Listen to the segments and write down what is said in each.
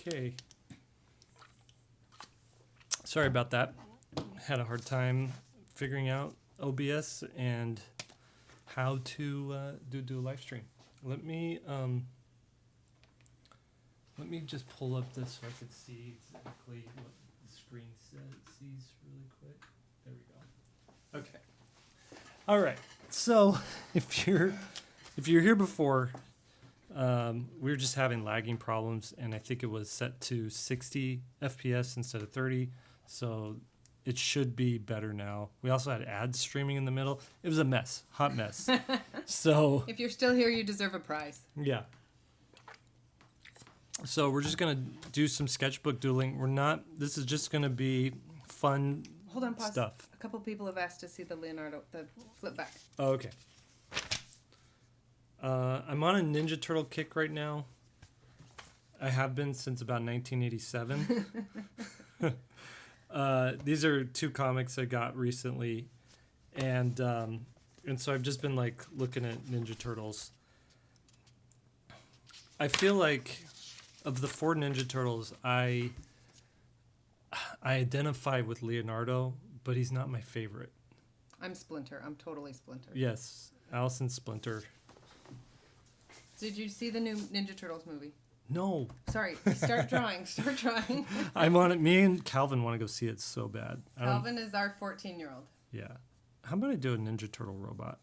Okay. Sorry about that. Had a hard time figuring out OBS and how to do a live stream. Let me just pull up this so I can see exactly what the screen sees really quick. There we go. Okay. All right. So if you're here before, we were just having lagging problems, and I think it was set to 60 FPS instead of 30. So it should be better now. We also had ads streaming in the middle. It was a mess, hot mess. So if you're still here, you deserve a prize. Yeah. So we're just gonna do some sketchbook doodling. This is just gonna be fun. Hold on, pause. Stuff. A couple people have asked to see the Leonardo, the flip back. Oh, okay. I'm on a Ninja Turtle kick right now. I have been since about 1987. These are two comics I got recently, and so I've just been like looking at Ninja Turtles. I feel like of the 4 Ninja Turtles, I identify with Leonardo, but he's not my favorite. I'm Splinter. I'm totally Splinter. Yes, Allison Splinter. Did you see the new Ninja Turtles movie? No. Sorry. Start drawing. Start drawing. Me and Calvin want to go see it so bad. Calvin is our 14-year-old. Yeah. How about I do a Ninja Turtle robot?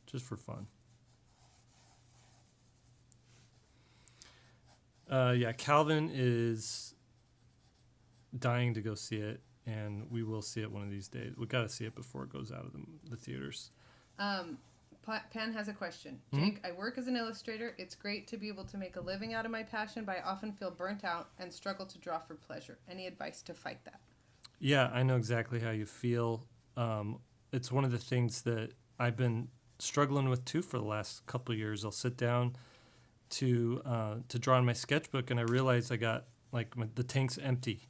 Just for fun. Yeah, Calvin is dying to go see it, and we will see it one of these days. We got to see it before it goes out of the theaters. Pan has a question. Mm-hmm. Jake, I work as an illustrator. It's great to be able to make a living out of my passion, but I often feel burnt out and struggle to draw for pleasure. Any advice to fight that? Yeah, I know exactly how you feel. It's one of the things that I've been struggling with too for the last couple of years. I'll sit down to draw in my sketchbook, and I realize I got the tank's empty.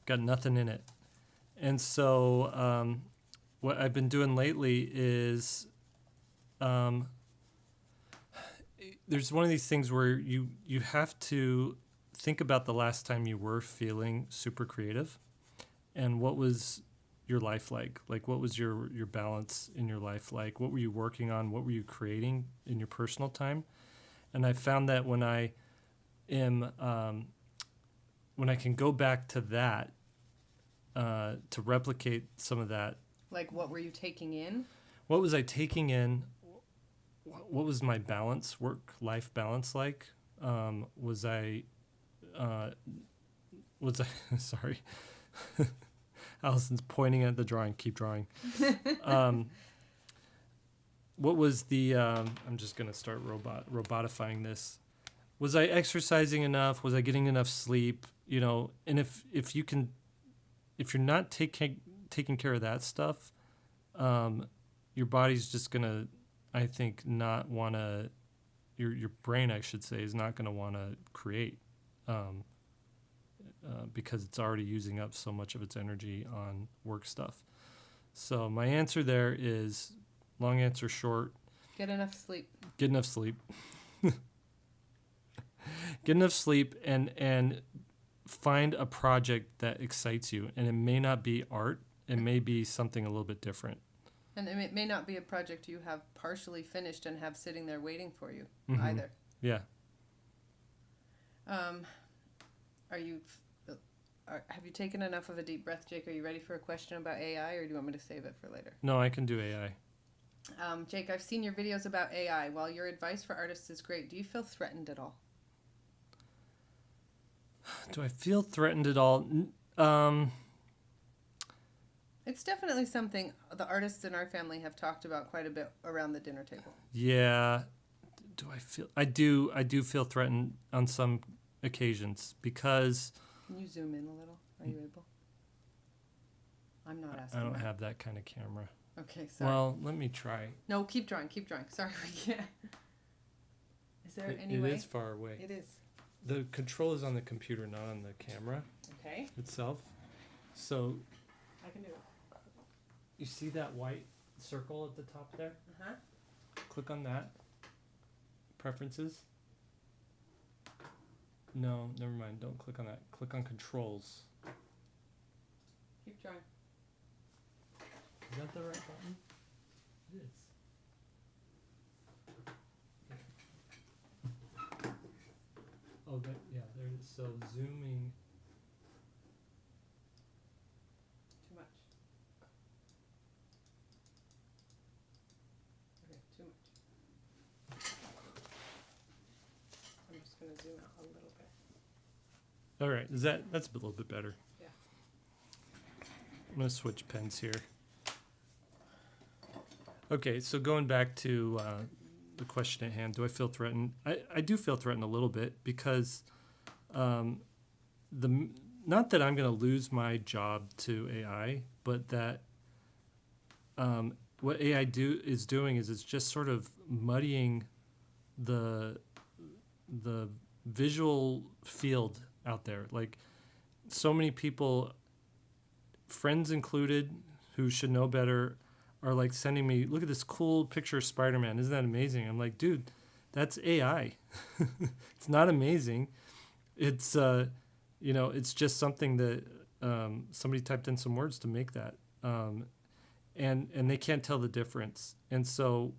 Got nothing in it. And so what I've been doing lately is there's one of these things where you have to think about the last time you were feeling super creative, and what was your life like? Like, what was your balance in your life like? What were you working on? What were you creating in your personal time? And I found that when I can go back to that, to replicate some of that. Like, what were you taking in? What was I taking in? What was my balance, work-life balance like? Was I sorry. Allison's pointing at the drawing. Keep drawing. What was the, I'm just going to start robotifying this. Was I exercising enough? Was I getting enough sleep? And if you're not taking care of that stuff, your body's just going to, I think, not want to, your brain, I should say, is not going to want to create, because it's already using up so much of its energy on work stuff. So my answer there is, long answer short, get enough sleep. Get enough sleep. Get enough sleep and find a project that excites you. And it may not be art. It may be something a little bit different. And it may not be a project you have partially finished and have sitting there waiting for you either. Yeah. Have you taken enough of a deep breath, Jake? Are you ready for a question about AI, or do you want me to save it for later? No, I can do AI. Jake, I've seen your videos about AI. While your advice for artists is great, do you feel threatened at all? Do I feel threatened at all? It's definitely something the artists in our family have talked about quite a bit around the dinner table. Yeah. I do feel threatened on some occasions because... Can you zoom in a little? Are you able? I'm not asking. I don't have that kind of camera. Okay, sorry. Well, let me try. No, keep drawing. Sorry, we can't. Is there any way? It is far away. It is. The control is on the computer, not on the camera itself. So I can do it. you see that white circle at the top there? Uh-huh. Click on that. Preferences. No, never mind. Don't click on that. Click on controls. Keep trying. Is that the right button? It is. Oh, that, yeah, there it is. So zooming. Too much. Okay, too much. I'm just going to zoom out a little bit. All right, that's a little bit better. Yeah. I'm gonna switch pens here. Okay, so going back to the question at hand, do I feel threatened? I do feel threatened a little bit because not that I'm going to lose my job to AI, but that what AI is doing is it's just sort of muddying the visual field out there. Like so many people, friends included, who should know better, are like sending me, look at this cool picture of Spider-Man. Isn't that amazing? I'm like, dude, that's AI. It's not amazing. It's, it's just something that somebody typed in some words to make that. And they can't tell the difference. And so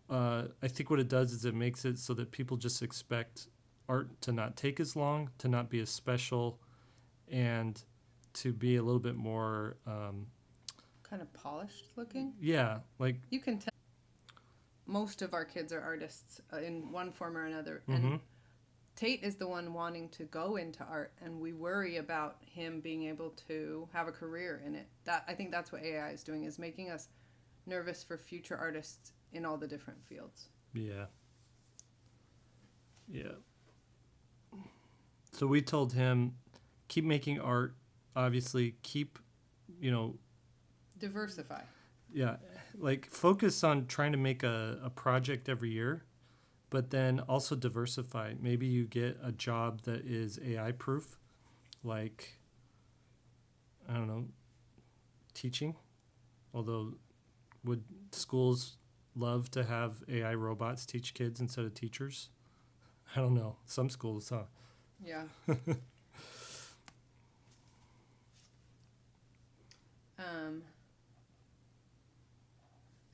I think what it does is it makes it so that people just expect art to not take as long, to not be as special, and to be a little bit more... kind of polished looking. Yeah, like You can tell most of our kids are artists in one form or another. mm-hmm. And Tate is the one wanting to go into art, and we worry about him being able to have a career in it. I think that's what AI is doing, is making us nervous for future artists in all the different fields. Yeah. So we told him, keep making art, obviously, keep, Diversify. yeah, like focus on trying to make a project every year, but then also diversify. Maybe you get a job that is AI proof, like, I don't know, teaching. Although, would schools love to have AI robots teach kids instead of teachers? I don't know. Some schools, huh? Yeah.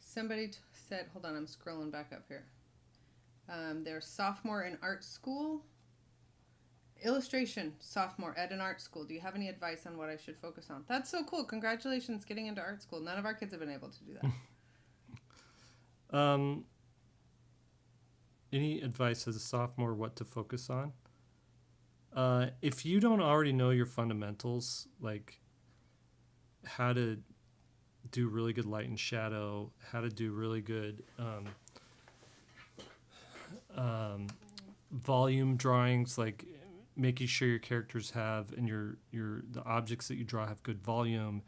Somebody said, hold on, I'm scrolling back up here. They're sophomore in art school. Illustration, sophomore at an art school. Do you have any advice on what I should focus on? That's so cool. Congratulations getting into art school. None of our kids have been able to do that. Any advice as a sophomore what to focus on? If you don't already know your fundamentals, like how to do really good light and shadow, how to do really good volume drawings, like making sure your characters have and the objects that you draw have good volume,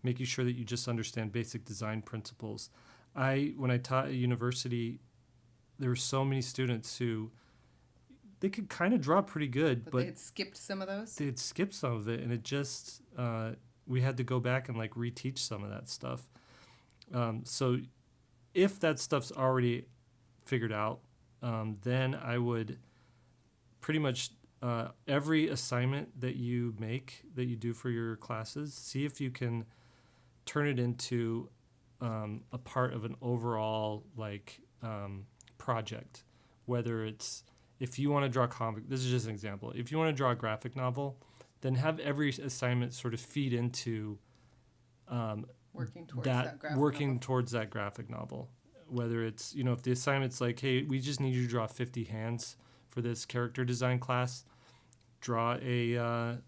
making sure that you just understand basic design principles. When I taught at university, there were so many students who they could kind of draw pretty good, but they had skipped some of those. They had skipped some of it, and it just we had to go back and like reteach some of that stuff. So if that stuff's already figured out, then I would pretty much every assignment that you do for your classes, see if you can turn it into a part of an overall project. Whether it's, if you want to draw a comic, this is just an example. If you want to draw a graphic novel, then have every assignment sort of feed into working towards that graphic novel. Whether it's, if the assignment's like, hey, we just need you to draw 50 hands for this character design class, draw a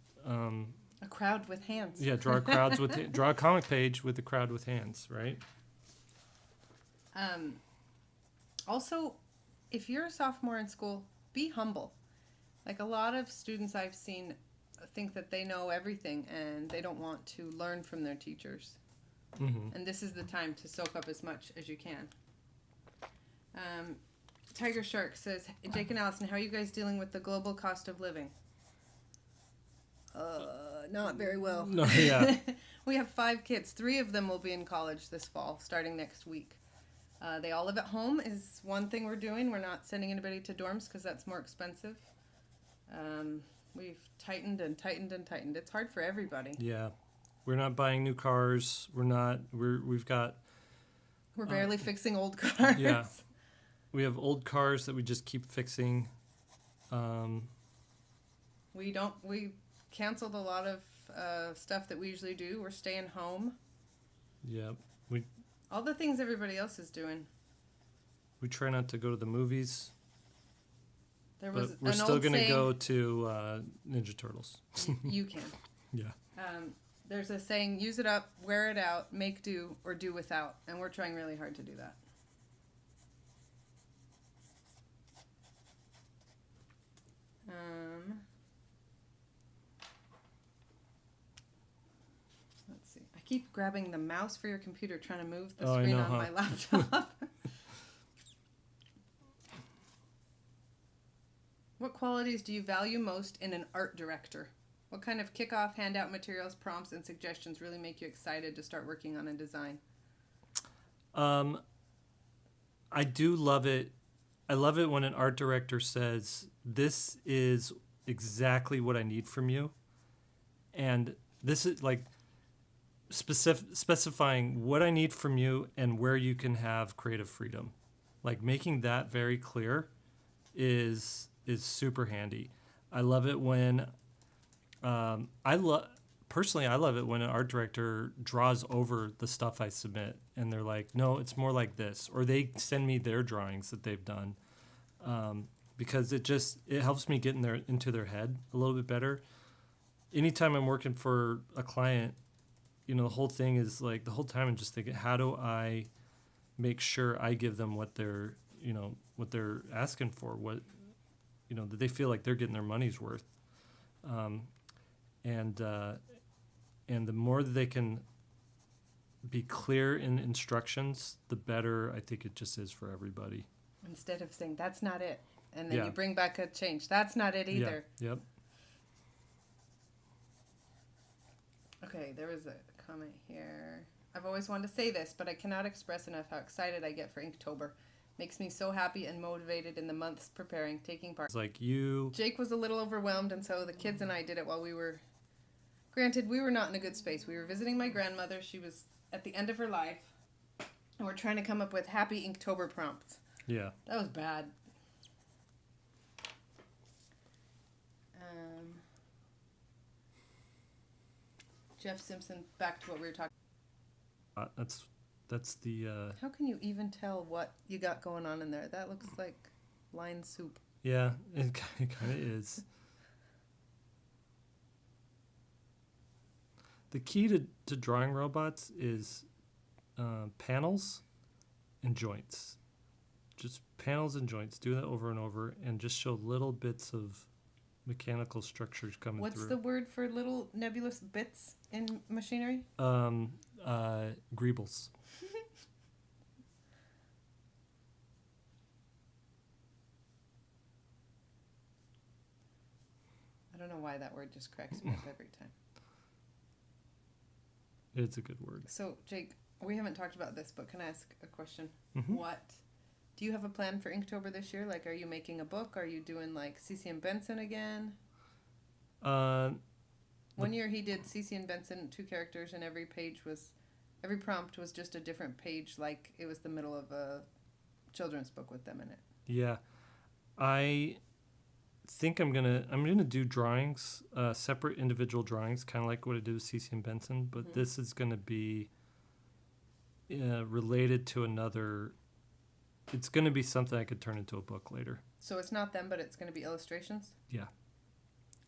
crowd with hands. Yeah, draw a comic page with a crowd with hands, right? Also, if you're a sophomore in school, be humble. Like a lot of students I've seen think that they know everything and they don't want to learn from their teachers. Mm-hmm. And this is the time to soak up as much as you can. Tiger Shark says, Jake and Allison, how are you guys dealing with the global cost of living? Not very well. No, yeah. We have 5 kids. 3 of them will be in college this fall, starting next week. They all live at home is one thing we're doing. We're not sending anybody to dorms because that's more expensive. We've tightened and tightened and tightened. It's hard for everybody. Yeah. We're not buying new cars. We've got, We're barely fixing old cars. yeah. We have old cars that we just keep fixing. We canceled a lot of stuff that we usually do. We're staying home. Yeah. All the things everybody else is doing. We try not to go to the movies, There but was we're an still old going to saying, go to Ninja Turtles. You can. Yeah. There's a saying, use it up, wear it out, make do, or do without. And we're trying really hard to do that. Let's see. I keep grabbing the mouse for your computer, trying to move the screen on my laptop. What qualities do you value most in an art director? What kind of kickoff, handout materials, prompts, and suggestions really make you excited to start working on a design? I do love it. I love it when an art director says, this is exactly what I need from you. And this is like specifying what I need from you and where you can have creative freedom. Like making that very clear is super handy. I love it when personally I love it when an art director draws over the stuff I submit and they're like, no, it's more like this, or they send me their drawings that they've done, because it helps me get into their head a little bit better. Anytime I'm working for a client, the whole thing is like the whole time I'm just thinking, how do I make sure I give them what they're asking for, that they feel like they're getting their money's worth. And the more that they can be clear in instructions, the better I think it just is for everybody. Instead of saying, that's not it. And then Yeah. you bring back a change. That's not it either. Yeah. Yep. Okay, there was a comment here. I've always wanted to say this, but I cannot express enough how excited I get for Inktober. Makes me so happy and motivated in the months preparing, taking part. It's like Jake was a little overwhelmed, and so the kids and I did it while we were... Granted, we were not in a good space. We were visiting my grandmother. She was at the end of her life. And we're trying to come up with happy Inktober prompts. Yeah. That was bad. Jeff Simpson, back to what we were talking That's the... How can you even tell what you got going on in there? That looks like line soup. Yeah, it kind of is. The key to drawing robots is panels and joints. Just panels and joints. Do that over and over and just show little bits of mechanical structures coming through. What's the word for little nebulous bits in machinery? Greebles. I don't know why that word just cracks me up every time. It's a good word. So, Jake, we haven't talked about this, but can I ask a question? Mm-hmm. Do you have a plan for Inktober this year? Like, are you making a book? Are you doing, like, C.C. and Benson again? One year he did C.C. and Benson, 2 characters, and every prompt was just a different page, like it was the middle of a children's book with them in it. Yeah. I think I'm gonna do drawings, separate individual drawings, kind of like what I did with C.C. and Benson, but Mm-hmm. this is gonna be related to another. It's gonna be something I could turn into a book later. So it's not them, but it's going to be illustrations? Yeah.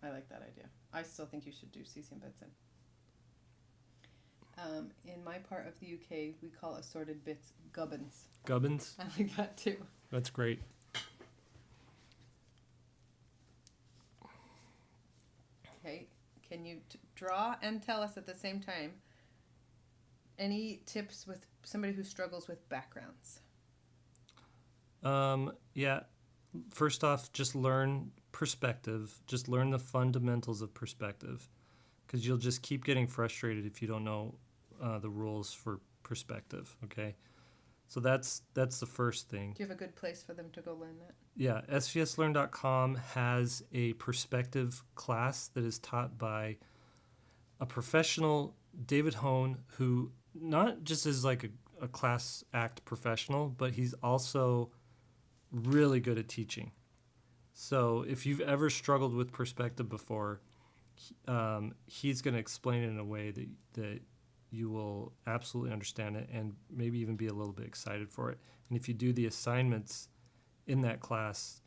I like that idea. I still think you should do C.C. and Benson. In my part of the UK, we call assorted bits gubbins. Gubbins? I like that too. That's great. Okay, can you draw and tell us at the same time any tips with somebody who struggles with backgrounds? Yeah. First off, just learn perspective. Just learn the fundamentals of perspective, because you'll just keep getting frustrated if you don't know the rules for perspective. Okay. So that's the first thing. Do you have a good place for them to go learn that? Yeah, svslearn.com has a perspective class that is taught by a professional, David Hone, who not just is like a class act professional, but he's also really good at teaching. So if you've ever struggled with perspective before, he's going to explain it in a way that you will absolutely understand it and maybe even be a little bit excited for it. And if you do the assignments in that class,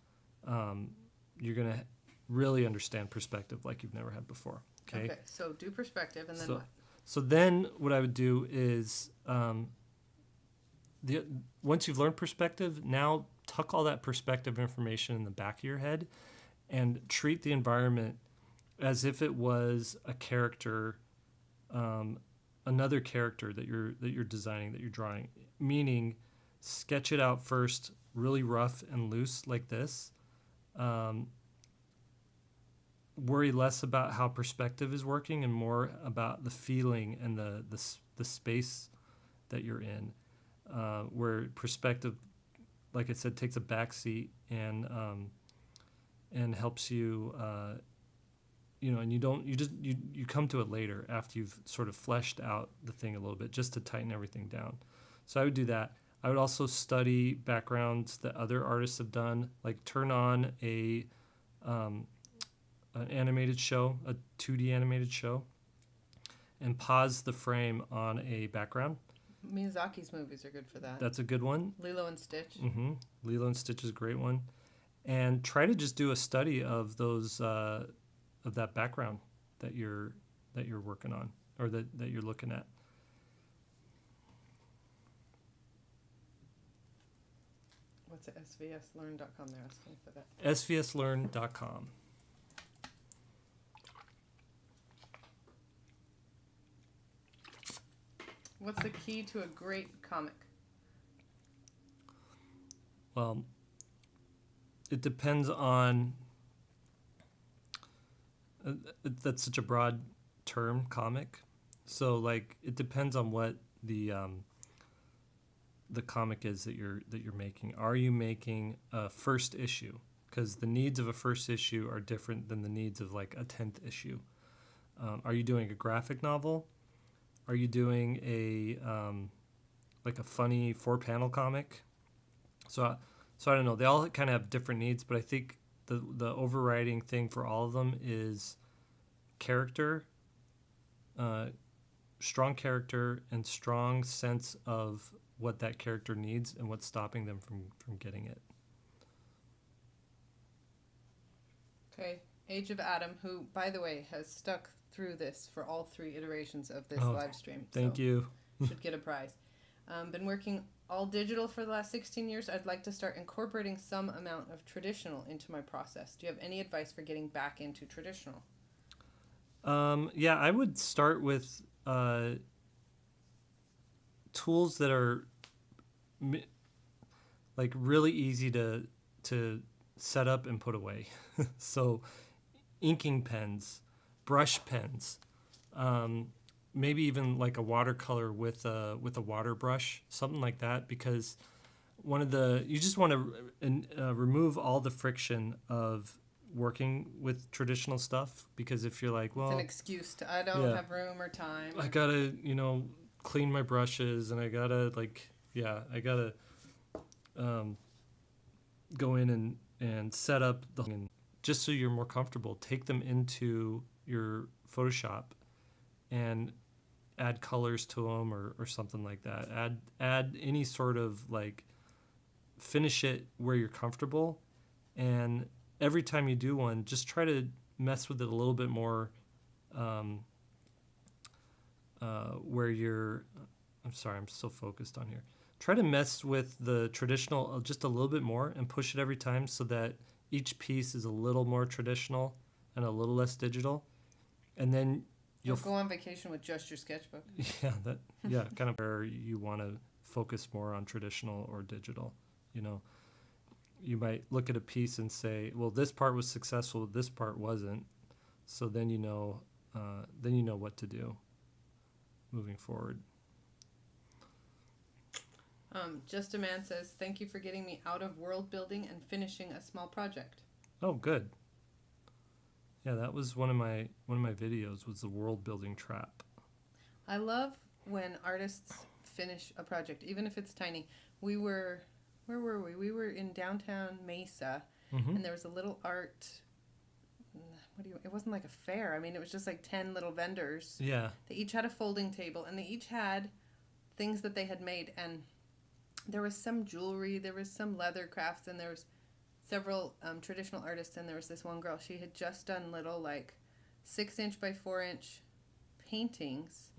you're going to really understand perspective like you've never had before. Okay, so do perspective, and then what? So then what I would do is once you've learned perspective, now tuck all that perspective information in the back of your head and treat the environment as if it was a character, another character that you're designing, that you're drawing. Meaning, sketch it out first, really rough and loose like this. Worry less about how perspective is working and more about the feeling and the space that you're in, where perspective, like I said, takes a backseat and helps you, and you come to it later after you've sort of fleshed out the thing a little bit, just to tighten everything down. So I would do that. I would also study backgrounds that other artists have done, like turn on an animated show, a 2D animated show, and pause the frame on a background. Miyazaki's movies are good for that. That's a good one. Lilo and Stitch. Mm-hmm. Lilo and Stitch is a great one. And try to just do a study of those of that background that you're working on, or that you're looking at. What's it? svslearn.com. They're asking for that. svslearn.com. What's the key to a great comic? Well, it depends on. That's such a broad term, comic. So, like, it depends on what the comic is that you're making. Are you making a first issue? Because the needs of a first issue are different than the needs of like a 10th issue. Are you doing a graphic novel? Are you doing a like a funny 4-panel comic? So I don't know. They all kind of have different needs, but I think the overriding thing for all of them is character, strong character, and strong sense of what that character needs and what's stopping them from getting it. Okay. Age of Adam, who, by the way, has stuck through this for all 3 iterations of this live stream. Thank you. Should get a prize. Been working all digital for the last 16 years. I'd like to start incorporating some amount of traditional into my process. Do you have any advice for getting back into traditional? Yeah, I would start with tools that are like really easy to set up and put away. So inking pens, brush pens, maybe even like a watercolor with a water brush, something like that, because you just want to remove all the friction of working with traditional stuff, because if you're like, well, it's an excuse to I don't have room or time. I gotta, clean my brushes, and I gotta go in and set up just so you're more comfortable. Take them into your Photoshop and add colors to them or something like that. Add any sort of like, finish it where you're comfortable, and every time you do one, just try to mess with it a little bit more, where you're, I'm sorry, I'm so focused on here. Try to mess with the traditional just a little bit more and push it every time so that each piece is a little more traditional and a little less digital. And then you'll go on vacation with just your sketchbook. Yeah, kind of where you want to focus more on traditional or digital. You might look at a piece and say, well, this part was successful, this part wasn't. So then you know what to do moving forward. Just a Man says, thank you for getting me out of world building and finishing a small project. Oh, good. Yeah, that was one of my videos was the world building trap. I love when artists finish a project, even if it's tiny. Where were we? We were in downtown Mesa, and there was a little art. It wasn't like a fair. I mean, it was just like 10 little vendors. Yeah. They each had a folding table, and they each had things that they had made. And there was some jewelry, there was some leather crafts, and there was several traditional artists. And there was this one girl. She had just done little like 6-inch by 4-inch paintings,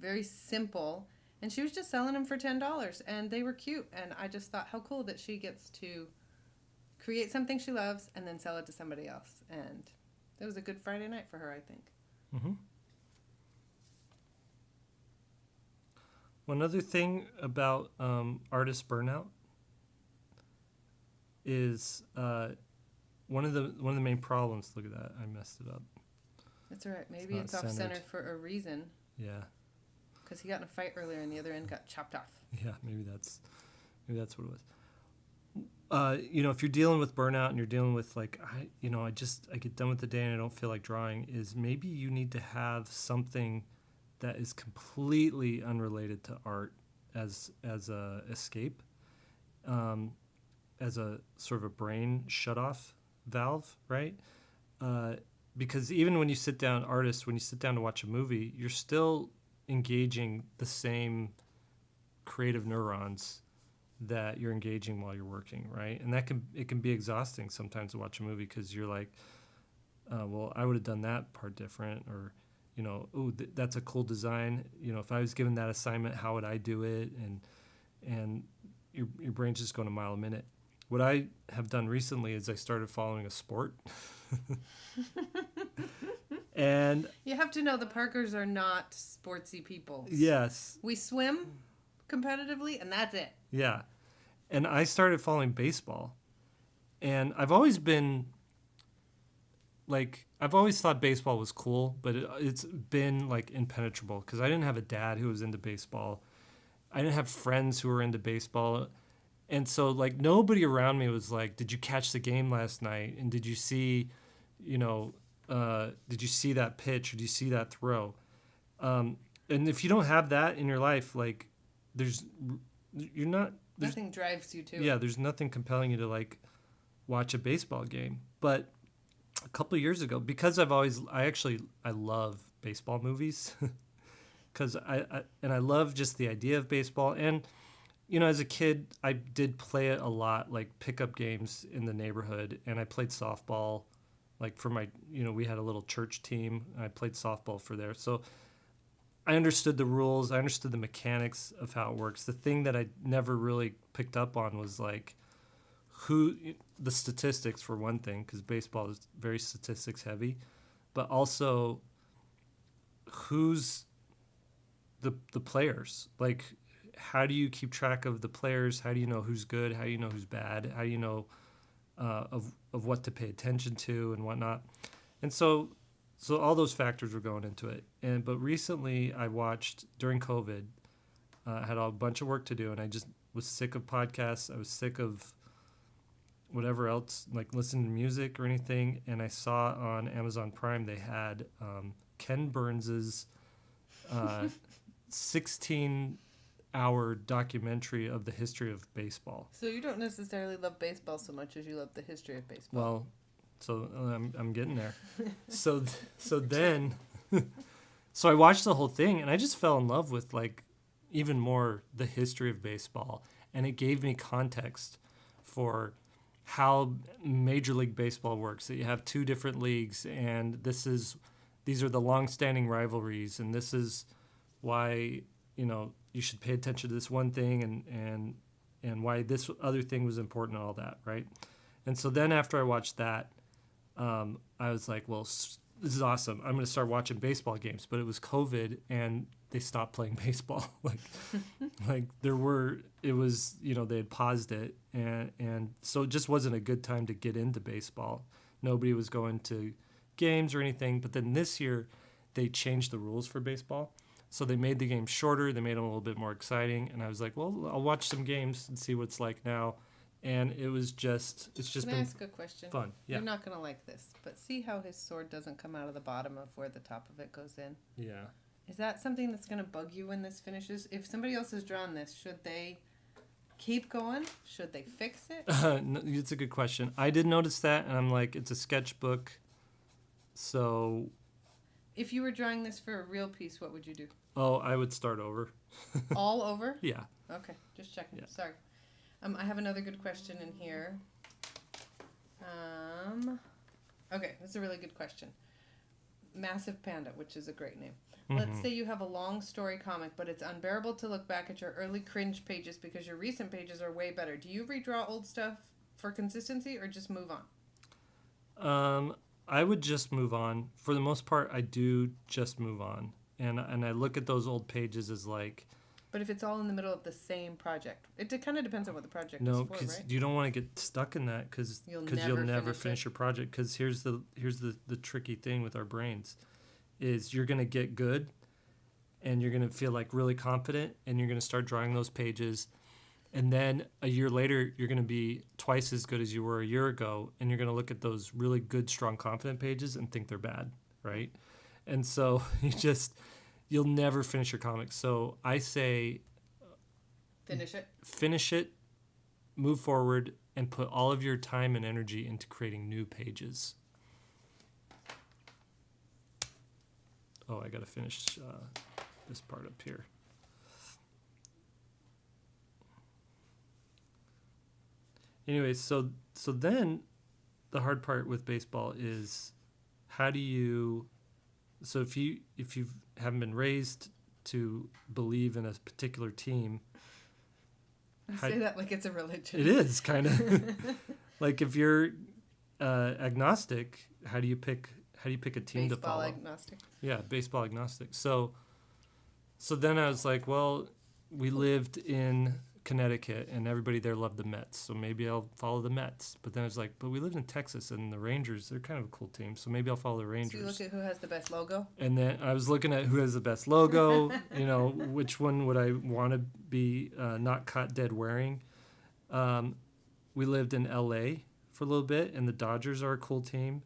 very simple, and she was just selling them for $10, and they were cute. And I just thought, how cool that she gets to create something she loves and then sell it to somebody else. And it was a good Friday night for her, I think. One other thing about artist burnout is one of the main problems. Look at that, I messed it up. That's all right. Maybe it's off center for a reason. Yeah. Because he got in a fight earlier, and the other end got chopped off. Yeah, maybe that's what it was. If you're dealing with burnout and you're dealing with like I get done with the day and I don't feel like drawing, is maybe you need to have something that is completely unrelated to art as a escape, as a sort of a brain shut off valve, right? Because even when you sit down, artists, when you sit down to watch a movie, you're still engaging the same creative neurons that you're engaging while you're working, right? And it can be exhausting sometimes to watch a movie because you're like, well, I would have done that part different, or that's a cool design. If I was given that assignment, how would I do it? And your brain's just going a mile a minute. What I have done recently is I started following a sport. And you have to know the Parkers are not sportsy people. Yes. We swim competitively, and that's it. Yeah. And I started following baseball. And I've always thought baseball was cool, but it's been like impenetrable because I didn't have a dad who was into baseball. I didn't have friends who were into baseball. And so like nobody around me was like, did you catch the game last night? And did you see, did you see that pitch, or do you see that throw? And if you don't have that in your life, like nothing drives you to yeah, it. there's nothing compelling you to like watch a baseball game. But a couple of years ago, because I love baseball movies because I love just the idea of baseball. And as a kid, I did play it a lot, like pickup games in the neighborhood, and I played softball, like for my, we had a little church team, and I played softball for there. So I understood the rules, I understood the mechanics of how it works. The thing that I never really picked up on was like the statistics, for one thing, because baseball is very statistics heavy, but also who's the players. Like, how do you keep track of the players? How do you know who's good? How do you know who's bad? How do you know of what to pay attention to and whatnot? And so all those factors were going into it. But recently I watched, during COVID, I had a bunch of work to do, and I just was sick of podcasts. I was sick of whatever else, like listening to music or anything. And I saw on Amazon Prime they had Ken Burns's 16-hour documentary of the history of baseball. So you don't necessarily love baseball so much as you love the history of baseball. Well, so I'm getting there. so I watched the whole thing, and I just fell in love with like even more the history of baseball, and it gave me context for how Major League Baseball works. That you have two different leagues, and these are the long-standing rivalries, and this is why you should pay attention to this one thing, and why this other thing was important, and all that, right? And so then after I watched that, I was like, well, this is awesome. I'm going to start watching baseball games. But it was COVID, and they stopped playing baseball. They had paused it, and so it just wasn't a good time to get into baseball. Nobody was going to games or anything. But then this year, they changed the rules for baseball. So they made the games shorter. They made them a little bit more exciting. And I was like, well, I'll watch some games and see what it's like now. And it's just Can I been ask a question? fun. Yeah. You're not going to like this, but see how his sword doesn't come out of the bottom of where the top of it goes in? Yeah. Is that something that's going to bug you when this finishes? If somebody else has drawn this, should they keep going? Should they fix it? No, it's a good question. I did notice that, and I'm like, it's a sketchbook. So, If you were drawing this for a real piece, what would you do? I would start over. All over? Yeah. Okay, just checking. Yeah. Sorry. I have another good question in here. Okay, that's a really good question. Massive Panda, which is a great name. Let's say you have a long story comic, but it's unbearable to look back at your early cringe pages because your recent pages are way better. Do you redraw old stuff for consistency or just move on? I would just move on. For the most part, I do just move on. And I look at those old pages as like... But if it's all in the middle of the same project, it kind of depends on what the project No, is for, because right? you don't want to get stuck in that because you'll never finish your project. Because here's the tricky thing with our brains is you're going to get good and you're going to feel like really confident and you're going to start drawing those pages. And then a year later, you're going to be twice as good as you were a year ago. And you're going to look at those really good, strong, confident pages and think they're bad, right? And so you'll never finish your comic. So I say... Finish it, move forward, and put all of your time and energy into creating new pages. Oh, I got to finish this part up here. Anyways, so then the hard part with baseball is how do you... So if you haven't been raised to believe in a particular team... You say that like it's a religion. It is, kind of. Like if you're agnostic, how do you pick a team to follow? Baseball agnostic. Yeah, baseball agnostic. So then I was like, well, we lived in Connecticut and everybody there loved the Mets, so maybe I'll follow the Mets. But then I was like, but we lived in Texas and the Rangers, they're kind of a cool team, so maybe I'll follow the Rangers. So you look at who has the best logo? And then I was looking at who has the best logo, which one would I want to be not caught dead wearing. We lived in LA for a little bit, and the Dodgers are a cool team.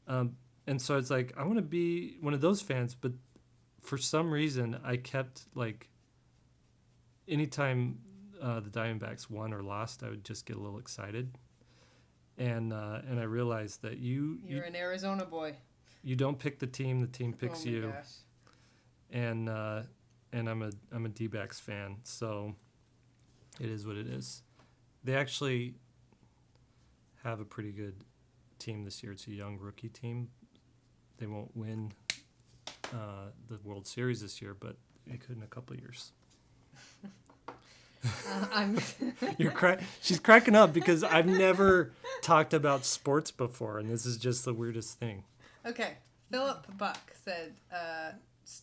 And so I was like, I want to be one of those fans, but for some reason I kept like, anytime the Diamondbacks won or lost, I would just get a little excited. And I realized that you're an Arizona boy. You don't pick the team picks you. Gosh. And I'm a D-backs fan, so it is what it is. They actually have a pretty good team this year. It's a young rookie team. They won't win the World Series this year, but they could in a couple of years. She's cracking up because I've never talked about sports before, and this is just the weirdest thing. Okay, Philip Buck said,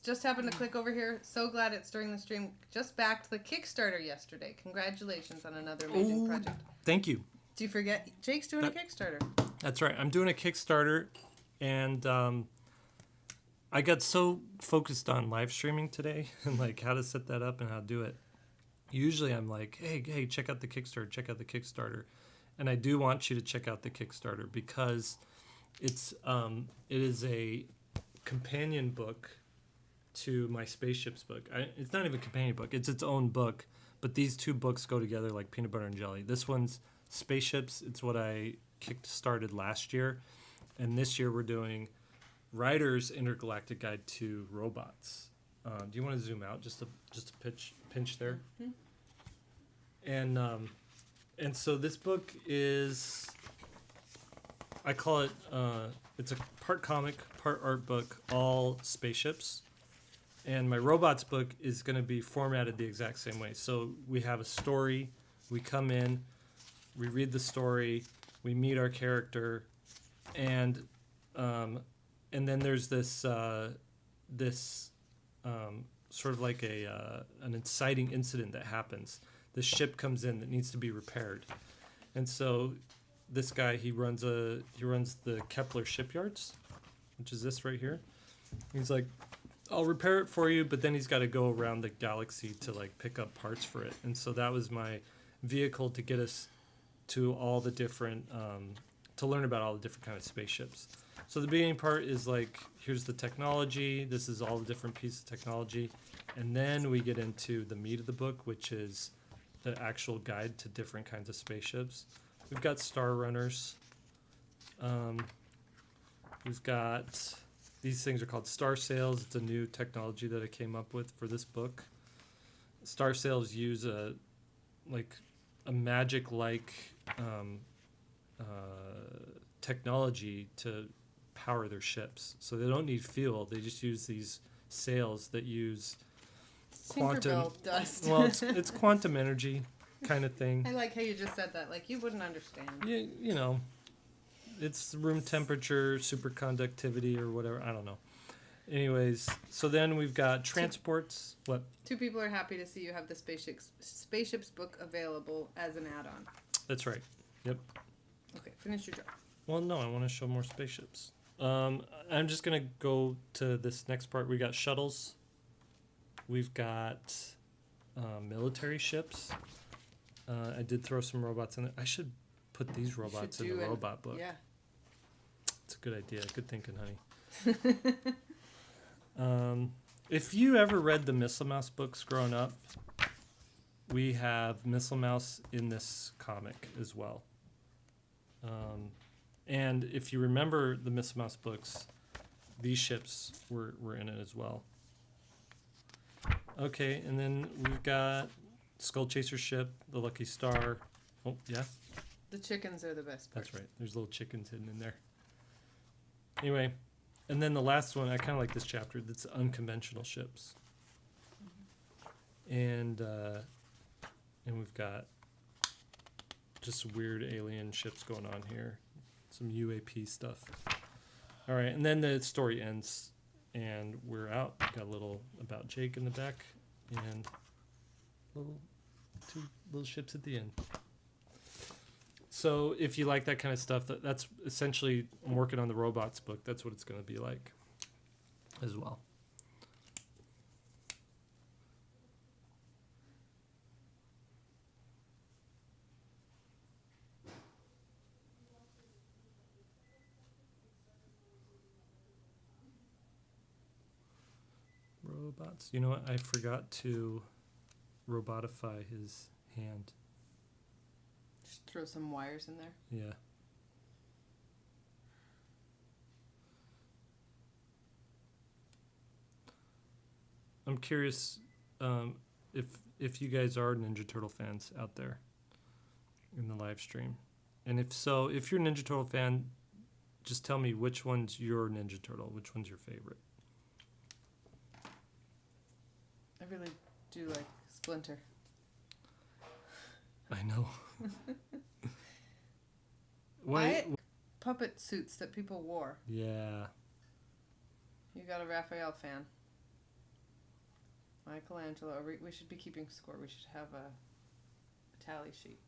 just happened to click over here. So glad it's during the stream. Just backed the Kickstarter yesterday. Congratulations on another amazing project. Thank you. Do you forget? Jake's doing a Kickstarter. That's right. I'm doing a Kickstarter, and I got so focused on live streaming today and like how to set that up and how to do it. Usually I'm like, hey, check out the Kickstarter. And I do want you to check out the Kickstarter because it is a companion book to my Spaceships book. It's not even a companion book. It's its own book. But these two books go together like peanut butter and jelly. This one's Spaceships. It's what I kickstarted last year. And this year we're doing Writer's Intergalactic Guide to Robots. Do you want to zoom out just to pinch there? Mm-hmm. And so this book is, I call it, it's a part comic, part art book, all spaceships. And my robots book is going to be formatted the exact same way. So we have a story, we come in, we read the story, we meet our character, and then there's this sort of like an inciting incident that happens. The ship comes in that needs to be repaired, and so this guy he runs the Kepler shipyards, which is this right here. He's like, I'll repair it for you, but then he's got to go around the galaxy to like pick up parts for it. And so that was my vehicle to get us to all the different, to learn about all the different kind of spaceships. So the beginning part is like, here's the technology. This is all the different pieces of technology. And then we get into the meat of the book, which is the actual guide to different kinds of spaceships. We've got star runners. We've got, these things are called star sails. It's a new technology that I came up with for this book. Star sails use a magic-like technology to power their ships. So they don't need fuel. They just use these sails that use quantum Tinkerbell dust. Well, it's quantum energy kind of thing. I like how you just said that. Like, you wouldn't understand. You know, it's room temperature, superconductivity, or whatever. I don't know. Anyways, so then we've got transports. What? 2 people are happy to see you have the Spaceships book available as an add-on. That's right. Yep. Okay, finish your job. Well, no, I want to show more spaceships. I'm just going to go to this next part. We got shuttles. We've got military ships. I did throw some robots in it. I should put these robots in the robot book. Yeah. It's a good idea. Good thinking, honey. If you ever read the Missile Mouse books growing up, we have Missile Mouse in this comic as well. And if you remember the Missile Mouse books, these ships were in it as well. Okay, and then we've got Skull Chaser ship, the Lucky Star. Oh, yeah? The chickens are the best part. That's right. There's little chickens hidden in there. Anyway, and then the last one, I kind of like this chapter. That's unconventional ships. And we've got just weird alien ships going on here. Some UAP stuff. All right, and then the story ends, and we're out. Got a little about Jake in the back, and 2 little ships at the end. So if you like that kind of stuff, that's essentially, I'm working on the robots book. That's what it's going to be like as well. Robots. You know what? I forgot to robotify his hand. Just throw some wires in there. Yeah. I'm curious if you guys are Ninja Turtle fans out there in the live stream. And if so, if you're a Ninja Turtle fan, just tell me which one's your Ninja Turtle, which one's your favorite. I really do like Splinter. I know. Why? Puppet suits that people wore. Yeah. You got a Raphael fan. Michelangelo. We should be keeping score. We should have a tally sheet.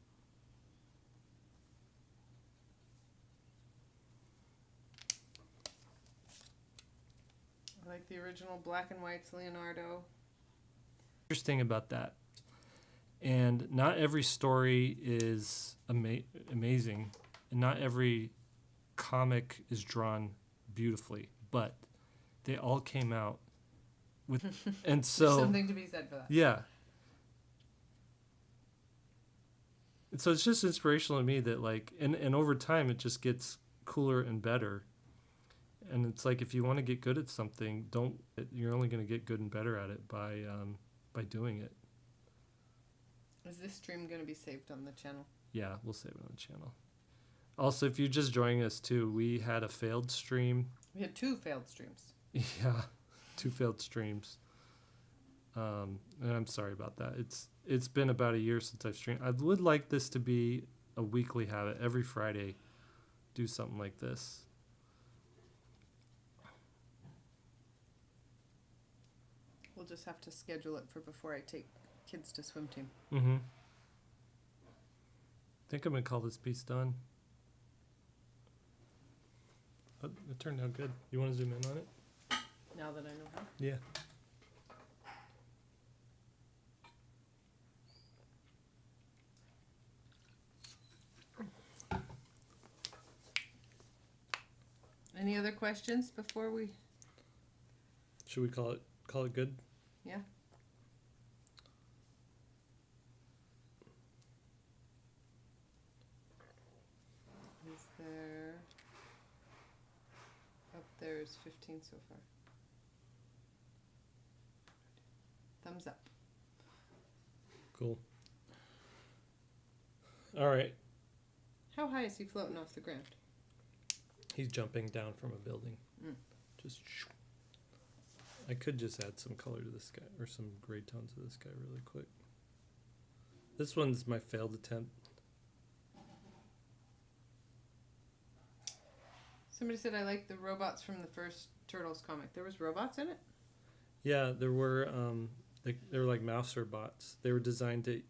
I like the original black and white's Leonardo. Interesting about that. And not every story is amazing, and not every comic is drawn beautifully, but they all came out with, and so There's something to be said for that. Yeah. And so it's just inspirational to me that like, and over time it just gets cooler and better. And it's like, if you want to get good at something, you're only going to get good and better at it by doing it. Is this stream going to be saved on the channel? Yeah, we'll save it on the channel. Also, if you're just joining us too, we had a failed stream. We had 2 failed streams. Yeah, 2 failed streams. And I'm sorry about that. It's been about a year since I've streamed. I would like this to be a weekly habit. Every Friday, do something like this. We'll just have to schedule it for before I take kids to swim team. Mm-hmm. I think I'm going to call this piece done. Oh, it turned out good. You want to zoom in on it? Now that I know how. Yeah. Any other questions before we? Should we call it good? Yeah. Is there? Up there is 15 so far. Thumbs up. Cool. All right. How high is he floating off the ground? He's jumping down from a building. Mm. Just. I could just add some color to this guy, or some gray tones to this guy really quick. This one's my failed attempt. Somebody said I like the robots from the first Turtles comic. There was robots in it? Yeah, there were they were like mouser bots. They were designed to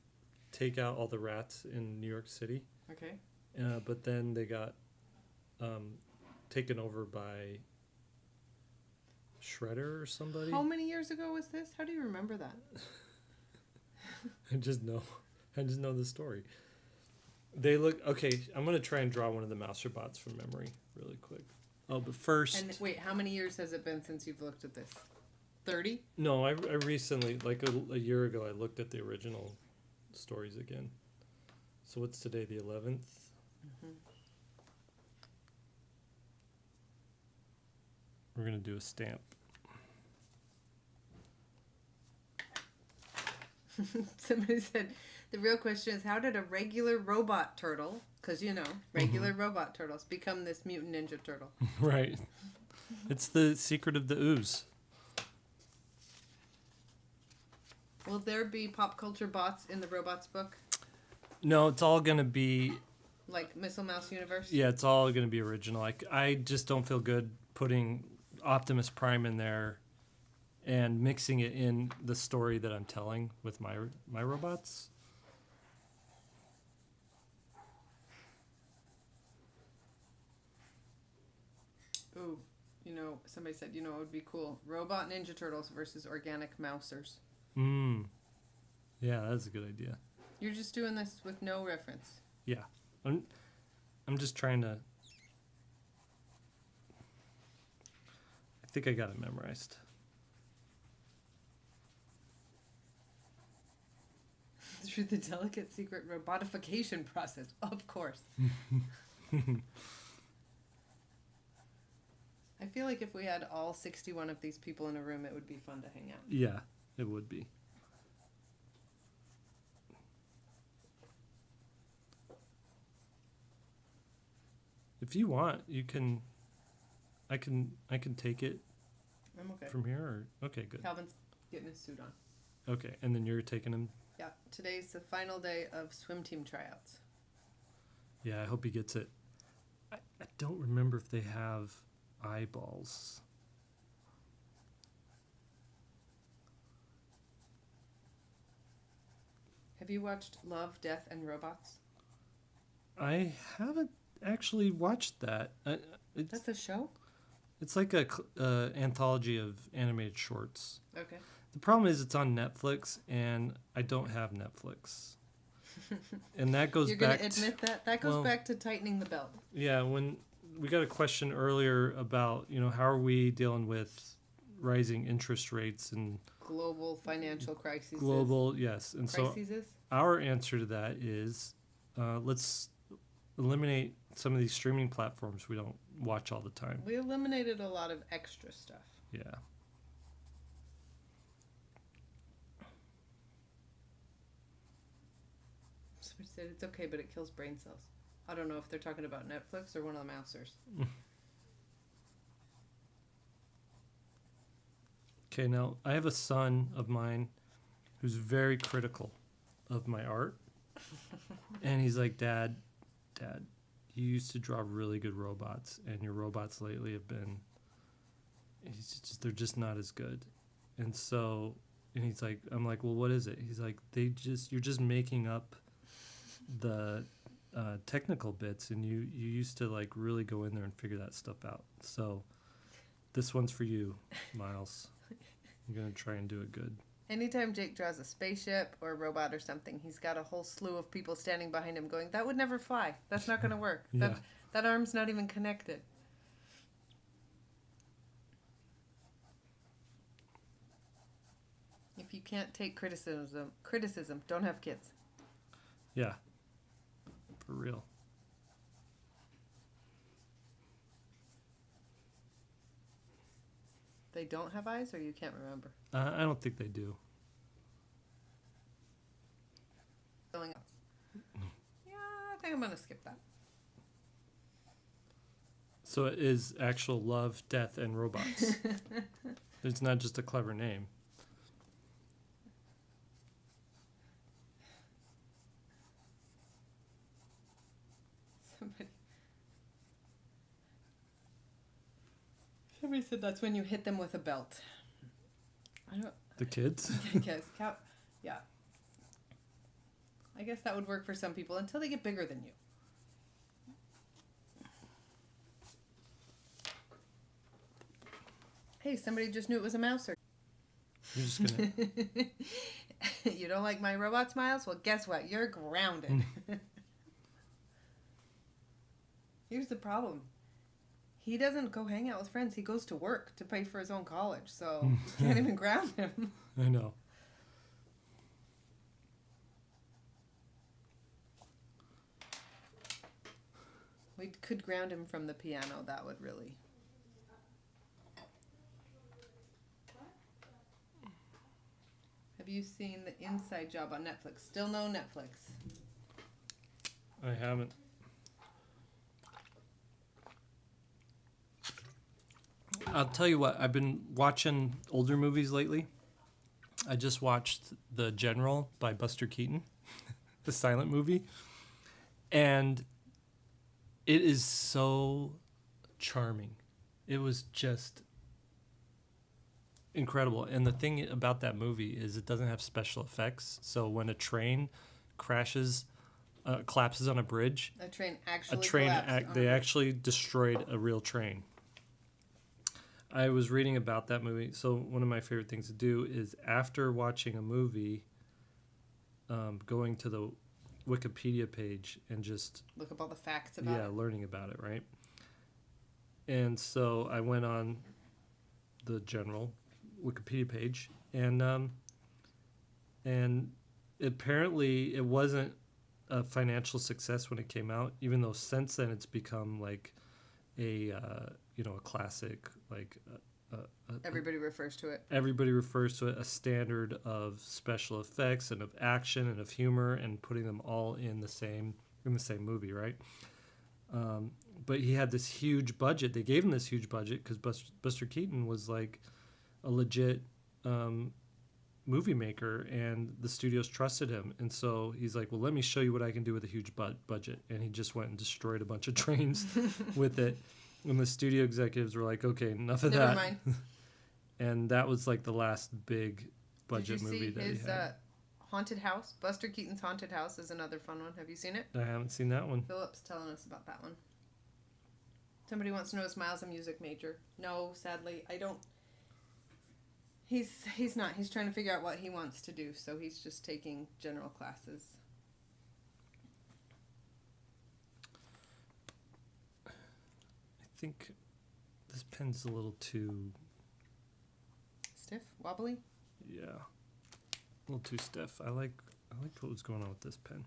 take out all the rats in New York City. Okay. But then they got taken over by Shredder or somebody. How many years ago was this? How do you remember that? I just know the story. They look okay. I'm gonna try and draw one of the mouser bots from memory really quick. Oh, but first. And wait, how many years has it been since you've looked at this? 30? No, I recently, like a year ago, I looked at the original stories again. So what's today, the 11th? Mm-hmm. We're going to do a stamp. Somebody said, the real question is, how did a regular robot turtle, because regular robot turtles, become this mutant ninja turtle? Right. It's the secret of the ooze. Will there be pop culture bots in the robots book? No, it's all going to be... Like Missile Mouse Universe? Yeah, it's all going to be original. I just don't feel good putting Optimus Prime in there and mixing it in the story that I'm telling with my robots. Ooh, somebody said, it would be cool. Robot Ninja Turtles versus organic mousers. Yeah, that's a good idea. You're just doing this with no reference. Yeah. I'm just trying to... I think I got it memorized. Through the delicate secret robotification process, of course. I feel like if we had all 61 of these people in a room, it would be fun to hang out. Yeah, it would be. If you want, you can... I can take it I'm okay. from here. Or okay, good. Calvin's getting his suit on. Okay, and then you're taking him. Yeah, today's the final day of swim team tryouts. Yeah, I hope he gets it. I don't remember if they have eyeballs. Have you watched Love, Death, and Robots? I haven't actually watched that. That's a show? It's like a anthology of animated shorts. Okay. The problem is it's on Netflix, and I don't have Netflix. And that goes You're back... going to admit that? That goes back to tightening the belt. Yeah, when we got a question earlier about, how are we dealing with rising interest rates and... Global financial crises. Global, yes. And crises? So our answer to that is let's eliminate some of these streaming platforms we don't watch all the time. We eliminated a lot of extra stuff. Yeah. Somebody said it's okay, but it kills brain cells. I don't know if they're talking about Netflix or one of the mousers. Okay, now I have a son of mine who's very critical of my art. And he's like, Dad, you used to draw really good robots, and your robots lately have been, they're just not as good. And so, and he's like, I'm like, well, what is it? He's like, you're just making up the technical bits, and you used to like really go in there and figure that stuff out. So This one's for you, Miles. I'm going to try and do it good. Anytime Jake draws a spaceship or a robot or something, he's got a whole slew of people standing behind him going, that would never fly. That's not going to work. Yeah. That arm's not even connected. If you can't take criticism, don't have kids. Yeah. For real. They don't have eyes, or you can't remember? I don't think they do. Something else. Yeah, I think I'm going to skip that. So it is actual love, death, and robots. It's not just a clever name. Somebody said that's when you hit them with a belt. I don't. The kids? I guess. Yeah. I guess that would work for some people until they get bigger than you. Hey, somebody just knew it was a mouse. Or You're just going to... You don't like my robot smiles? Well, guess what? You're grounded. Here's the problem. He doesn't go hang out with friends. He goes to work to pay for his own college. So you can't even ground him. I know. We could ground him from the piano. That would really... Have you seen The Inside Job on Netflix? Still no Netflix. I haven't. I'll tell you what, I've been watching older movies lately. I just watched The General by Buster Keaton, the silent movie. And it is so charming. It was just incredible. And the thing about that movie is it doesn't have special effects. So when a train crashes, collapses on a bridge, They actually destroyed a real train. I was reading about that movie. So one of my favorite things to do is after watching a movie, going to the Wikipedia page and just look up all the facts about it. Learning about it, right? And so I went on the general Wikipedia page, and apparently it wasn't a financial success when it came out, even though since then it's become like a classic, like everybody refers to it. Everybody refers to it, a standard of special effects and of action and of humor, and putting them all in the same movie, right? But he had this huge budget. They gave him this huge budget because Buster Keaton was like a legit movie maker, and the studios trusted him. And so he's like, well, let me show you what I can do with a huge budget. And he just went and destroyed a bunch of trains with it. And the studio executives were like, okay, enough of Never that. mind. And that was like the last big budget movie that he had. Did you see his Haunted House? Buster Keaton's Haunted House is another fun one. Have you seen it? I haven't seen that one. Philip's telling us about that one. Somebody wants to know, is Miles a music major? No, sadly, I don't. He's not. He's trying to figure out what he wants to do, so he's just taking general classes. I think this pen's a little too... Stiff? Wobbly? Yeah. A little too stiff. I like what was going on with this pen.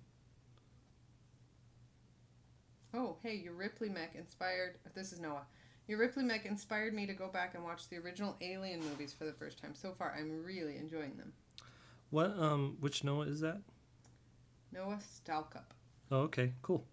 Oh, hey, your Ripley mech inspired... This is Noah. Your Ripley mech inspired me to go back and watch the original Alien movies for the first time. So far, I'm really enjoying them. What, which Noah is that? Noah Stalkup. Oh, okay, cool.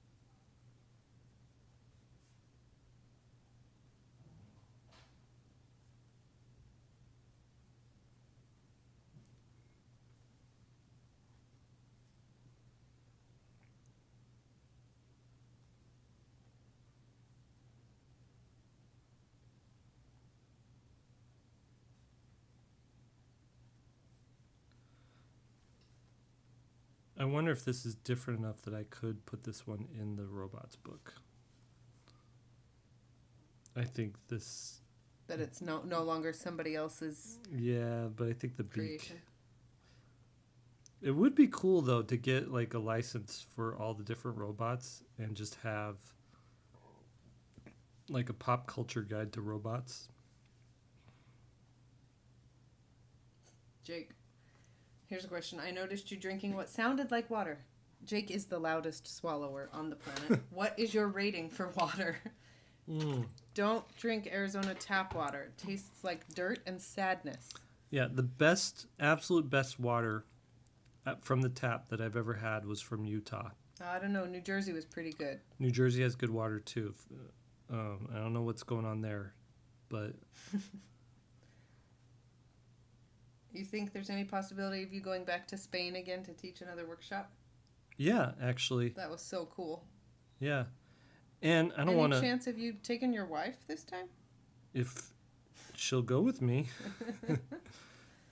I wonder if this is different enough that I could put this one in the robots book. I think this That it's no longer somebody else's Yeah, but I think the beak. creation. It would be cool though to get like a license for all the different robots and just have like a pop culture guide to robots. Jake, here's a question. I noticed you drinking what sounded like water. Jake is the loudest swallower on the planet. What is your rating for water? Don't drink Arizona tap water. It tastes like dirt and sadness. Yeah, the absolute best water from the tap that I've ever had was from Utah. I don't know. New Jersey was pretty good. New Jersey has good water too. I don't know what's going on there, but You think there's any possibility of you going back to Spain again to teach another workshop? yeah, actually, That was so cool. yeah. And I don't Any want to. chance of you taking your wife this time? If she'll go with me.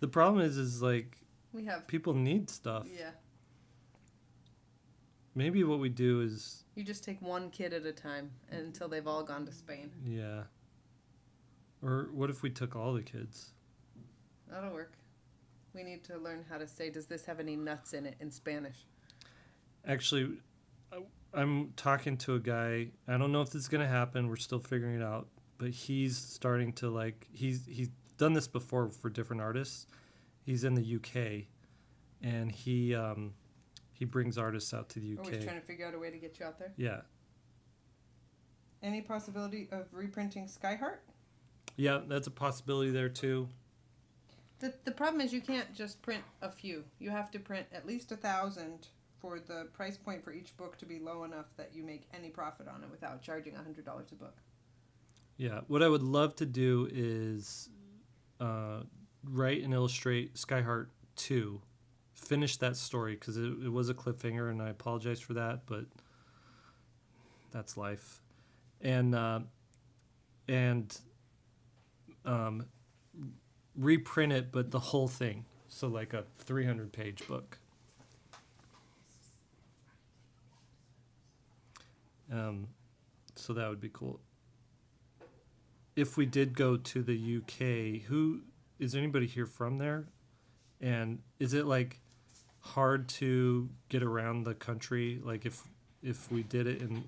The problem is like We have. people need stuff. Yeah. Maybe what we do is, You just take one kid at a time until they've all gone to Spain. yeah. Or what if we took all the kids? That'll work. We need to learn how to say, does this have any nuts in it in Spanish? Actually, I'm talking to a guy. I don't know if this is going to happen. We're still figuring it out. But he's starting to like, he's done this before for different artists. He's in the UK. And he brings artists out to the UK. Always trying to figure out a way to get you out there. Yeah. Any possibility of reprinting Skyheart? Yeah, that's a possibility there too. The problem is you can't just print a few. You have to print at least 1,000 for the price point for each book to be low enough that you make any profit on it without charging $100 a book. Yeah, what I would love to do is write and illustrate Skyheart 2, finish that story, because it was a cliffhanger, and I apologize for that, but that's life. And reprint it, but the whole thing, so like a 300-page book. So that would be cool. If we did go to the UK, is anybody here from there? And is it like hard to get around the country? Like if we did it in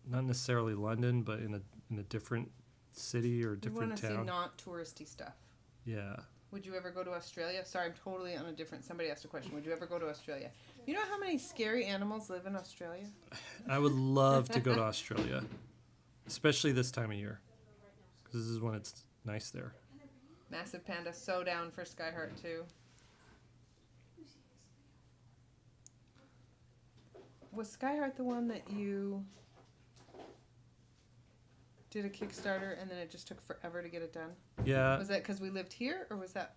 not necessarily London, but in a different city or a We different want to town? see not touristy stuff. Yeah. Would you ever go to Australia? Sorry, I'm totally on a different. Somebody asked a question. Would you ever go to Australia? You know how many scary animals live in Australia? I would love to go to Australia, especially this time of year, because this is when it's nice there. Massive Panda, so down for Skyheart too. Was Skyheart the one that you did a Kickstarter and then it just took forever to get it done? Yeah. Was that because we lived here, or was that?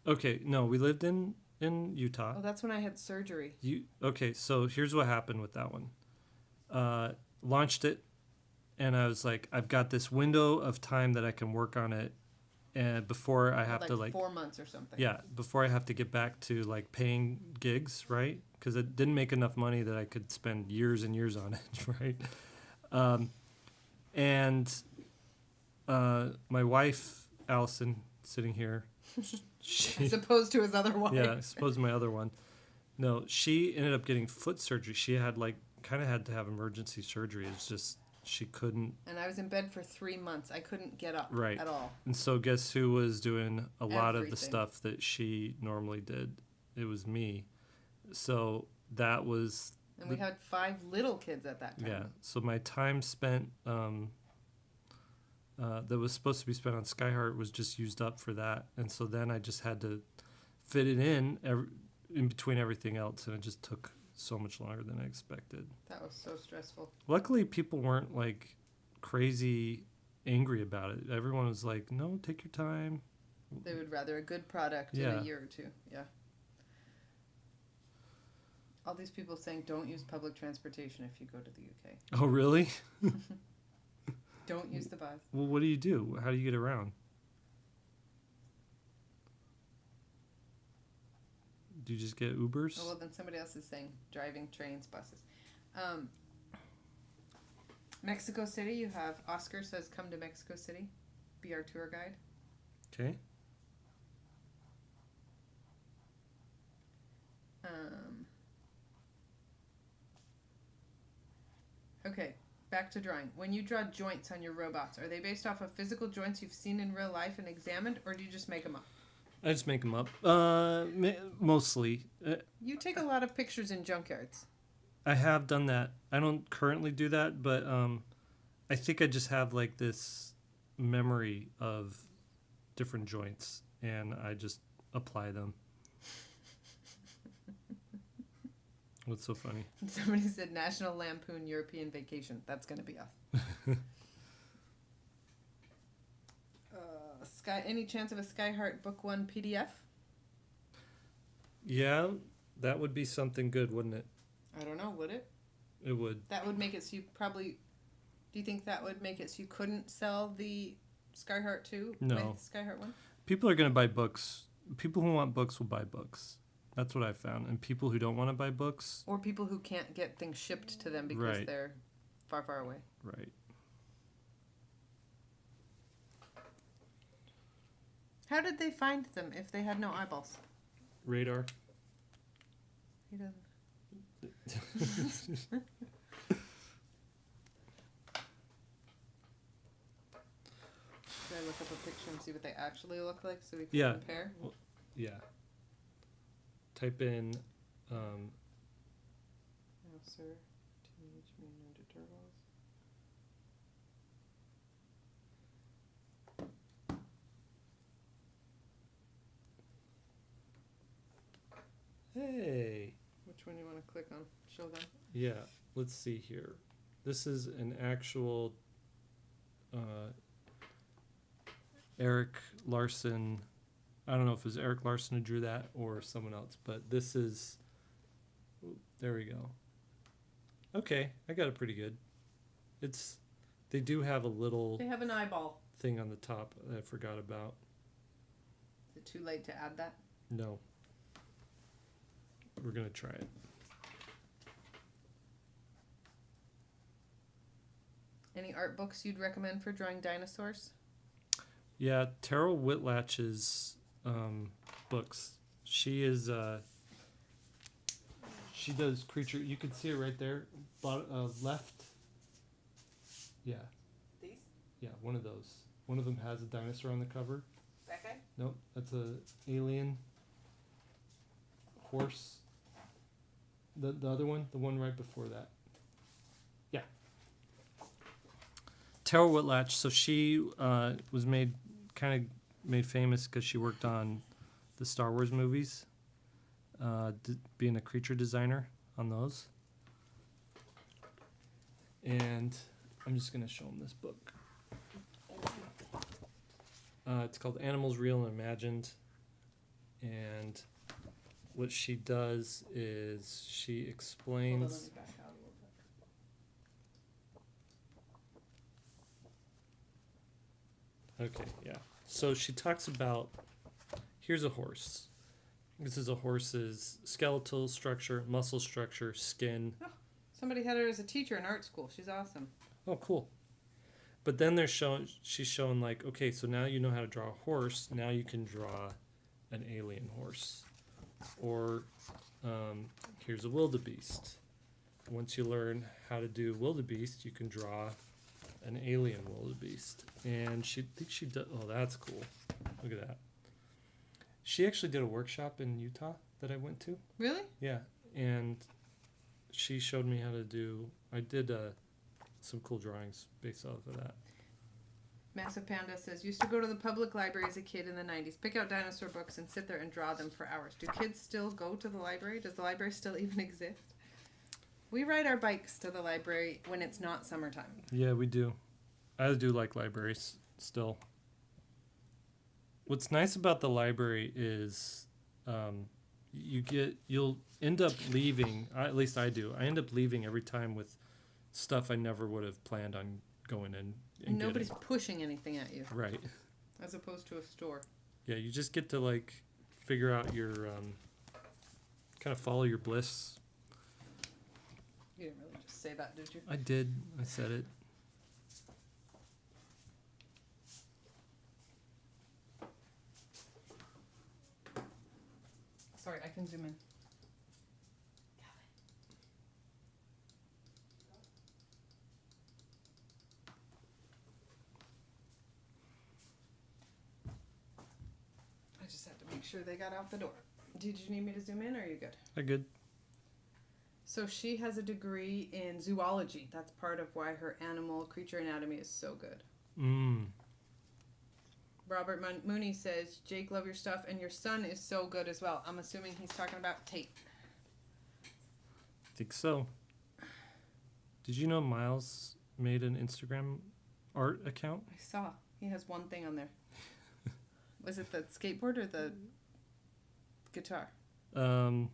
Okay. No, we lived in Utah. Oh, that's when I had surgery. Okay, so here's what happened with that one. Launched it, and I was like, I've got this window of time that I can work on it, and before I have to 4 months or something. yeah, before I have to get back to like paying gigs, right? Because it didn't make enough money that I could spend years and years on it, right? My wife Allison, sitting here, As opposed to his other wife. yeah, I suppose my other one. No, she ended up getting foot surgery. She had had to have emergency surgery. It's just she couldn't. And I was in bed for 3 months. I couldn't get up Right. at all. And so guess who was doing a lot of the Everything. stuff that she normally did? It was me. So that was And we had 5 little kids at that time. yeah. So my time spent that was supposed to be spent on Skyheart was just used up for that, and so then I just had to fit it in between everything else, and it just took so much longer than I expected. That was so stressful. Luckily, people weren't like crazy angry about it. Everyone was like, "No, take your time." They would rather a good product in Yeah. a year or two. Yeah. All these people saying don't use public transportation if you go to the UK. Oh, really? Don't use the bus. Well, what do you do? How do you get around? Do you just get Ubers? Oh, well, then somebody else is saying driving, trains, buses. Mexico City, you have Oscar says come to Mexico City. be our tour guide. Okay. Okay, back to drawing. When you draw joints on your robots, are they based off of physical joints you've seen in real life and examined, or do you just make them up? I just make them up. Mostly. You take a lot of pictures in junkyards. I have done that. I don't currently do that, but I think I just have like this memory of different joints, and I just apply them. What's so funny? Somebody said National Lampoon European Vacation. That's going to be us. Any chance of a Skyheart Book 1 PDF? Yeah, that would be something good, wouldn't it? I don't know, would it? It would. That would make it so you probably... Do you think that would make it so you couldn't sell the Skyheart 2? No. Skyheart 1? People are going to buy books. People who want books will buy books. That's what I found. And people who don't want to buy books... Or people who can't get things shipped to them because they're far, far away. Right. How did they find them if they had no eyeballs? Radar. He doesn't. Should I look up a picture and see what they actually look like so we can compare? Well, yeah. Type in... No, sir. Teenage Mutant Ninja Turtles. Hey. Which one do you want to click on? Show them. Yeah. Let's see here. This is an actual Eric Larson. I don't know if it was Eric Larson who drew that or someone else, but this is... There we go. Okay, I got it pretty good. It's... They do have a little... They have an eyeball. ...thing on the top that I forgot about. Is it too late to add that? No. We're going to try it. Any art books you'd recommend for drawing dinosaurs? Yeah, Terrell Whitlatch's books. She is... she does creature... You can see it right there. Left. Yeah. These? Yeah, one of those. One of them has a dinosaur on the cover. That guy? Nope, that's a alien horse. The other one, the one right before that. Yeah. Terrell Whitlatch. So she was made famous because she worked on the Star Wars movies, being a creature designer on those. And I'm just gonna show them this book. It's called Animals Real and Imagined, and what she does is she explains... Hold on, let me back out a little bit. Okay, yeah. So she talks about, here's a horse. This is a horse's skeletal structure, muscle structure, skin. Oh, somebody had her as a teacher in art school. She's awesome. Oh, cool. But then she's showing like, okay, so now you know how to draw a horse. Now you can draw an alien horse. Or here's a wildebeest. Once you learn how to do wildebeest, you can draw an alien wildebeest. And she does. Oh, that's cool. Look at that. She actually did a workshop in Utah that I went to. Really? Yeah, and she showed me how to do. I did some cool drawings based off of that. Massive Panda says, used to go to the public library as a kid in the 90s, pick out dinosaur books and sit there and draw them for hours. Do kids still go to the library? Does the library still even exist? We ride our bikes to the library when it's not summertime. Yeah, we do. I do like libraries still. What's nice about the library is you'll end up leaving, at least I do. I end up leaving every time with stuff I never would have planned on going in. And nobody's pushing anything at you. Right. As opposed to a store. Yeah, you just get to like figure out your, kind of follow your bliss. You didn't really just say that, did you? I did. I said it. sorry, I can zoom in. I just had to make sure they got out the door. Did you need me to zoom in, or are you good? I'm good. So she has a degree in zoology. That's part of why her animal creature anatomy is so good. Robert Mooney says, Jake, love your stuff, and your son is so good as well. I'm assuming he's talking about Tate. I think so. Did you know Miles made an Instagram art account? I saw. He has one thing on there. Was it the skateboard or the guitar? So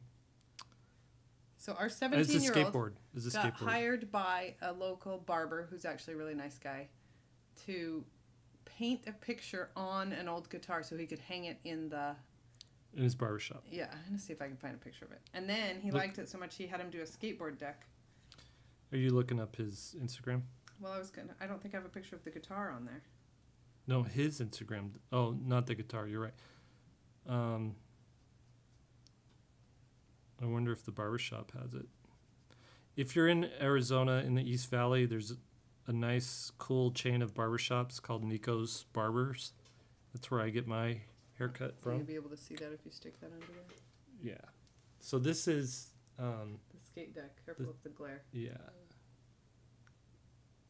our 17-year-old it's a skateboard. got hired by a local barber, who's actually a really nice guy, to paint a picture on an old guitar so he could hang it in his barbershop. Yeah, I'm going to see if I can find a picture of it. And then he liked it so much he had him do a skateboard deck. Are you looking up his Instagram? Well, I don't think I have a picture of the guitar on there. No, his Instagram. Oh, not the guitar. You're right. I wonder if the barbershop has it. If you're in Arizona in the East Valley, there's a nice, cool chain of barbershops called Nico's Barbers. That's where I get my haircut from. You'll be able to see that if you stick that under there. Yeah. So this is... the skate deck. Careful of the glare. Yeah.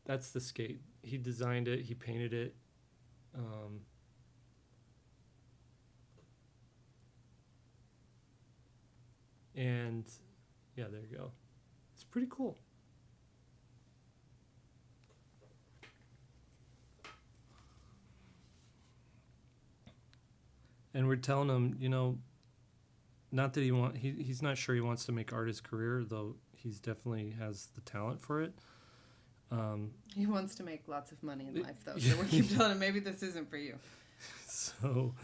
That's the skate. He designed it. He painted it. And yeah, there you go. It's pretty cool. And we're telling him, not that he's not sure he wants to make art his career, though he's definitely has the talent for it. He wants to make lots of money in life, though, so we keep telling him maybe this isn't for you. So,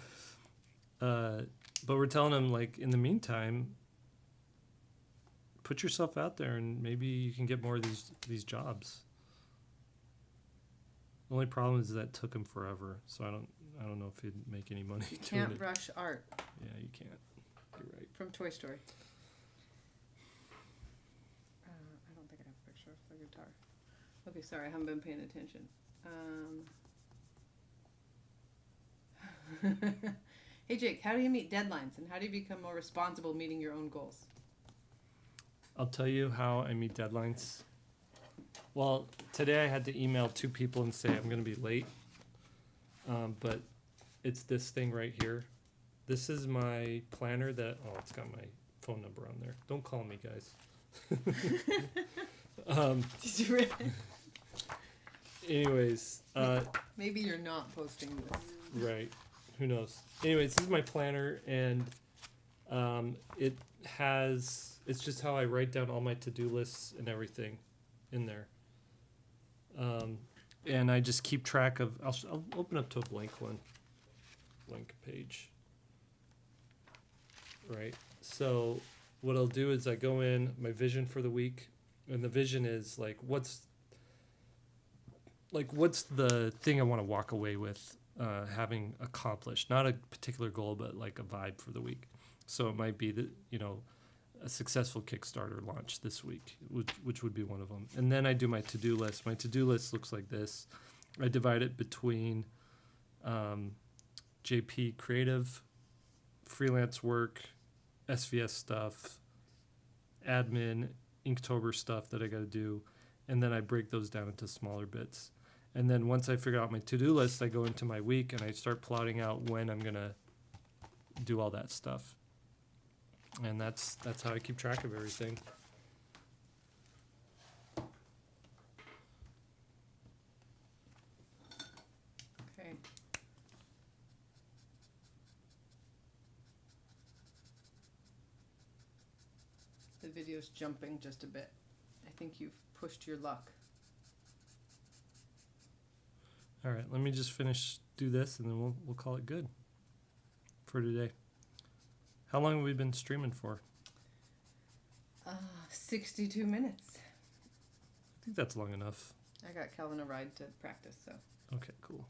but we're telling him, like, in the meantime, put yourself out there and maybe you can get more of these jobs. The only problem is that took him forever, so I don't know if he'd make any money. You doing can't it. rush art. Yeah, you can't. You're right. From Toy Story. I don't think I have a picture of the guitar. Okay, sorry, I haven't been paying attention. Hey Jake, how do you meet deadlines and how do you become more responsible meeting your own goals? I'll tell you how I meet deadlines. Well, today I had to email 2 people and say I'm going to be late. But it's this thing right here. This is my planner that... Oh, it's got my phone number on there. Don't call me, guys. Did you really? Anyways. Maybe you're not posting this. Right. Who knows? Anyways, this is my planner, and it's just how I write down all my to-do lists and everything in there. And I just keep track of... I'll open up to a blank page. Right. So what I'll do is I go in, my vision for the week, and the vision is like, what's the thing I want to walk away with having accomplished? Not a particular goal, but like a vibe for the week. So it might be that, a successful Kickstarter launch this week, which would be one of them. And then I do my to-do list. My to-do list looks like this. I divide it between JP creative, freelance work, SVS stuff, admin, Inktober stuff that I got to do, and then I break those down into smaller bits. And then once I figure out my to-do list, I go into my week and I start plotting out when I'm going to do all that stuff. And that's how I keep track of everything. Okay. The video's jumping just a bit. I think you've pushed your luck. All right, let me just do this and then we'll call it good for today. How long have we been streaming for? 62 minutes. I think that's long enough. I got Calvin a ride to practice, so. Okay, cool.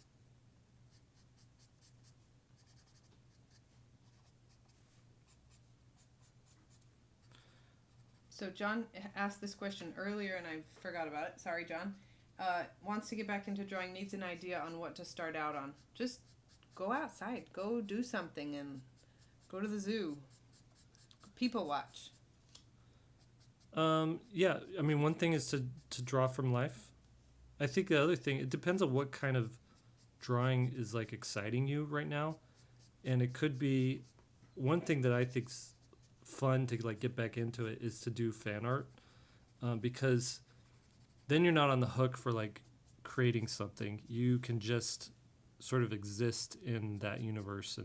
So John asked this question earlier and I forgot about it. Sorry, John. Wants to get back into drawing, needs an idea on what to start out on. Just go outside. Go do something and go to the zoo. People watch. Yeah, I mean, one thing is to draw from life. I think the other thing, it depends on what kind of drawing is like exciting you right now. And it could be one thing that I think's fun to like get back into it is to do fan art, because then you're not on the hook for like creating something. You can just sort of exist in that universe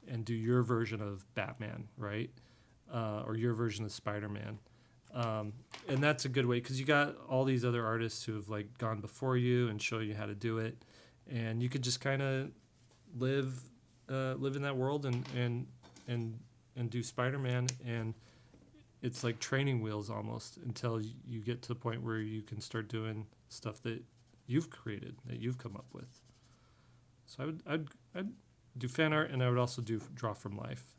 and do your version of Batman, right? Or your version of Spider-Man. And that's a good way because you got all these other artists who have like gone before you and show you how to do it, and you could just kind of live in that world and do Spider-Man, and it's like training wheels almost until you get to the point where you can start doing stuff that you've created, that you've come up with. So I'd do fan art, and I would also draw from life.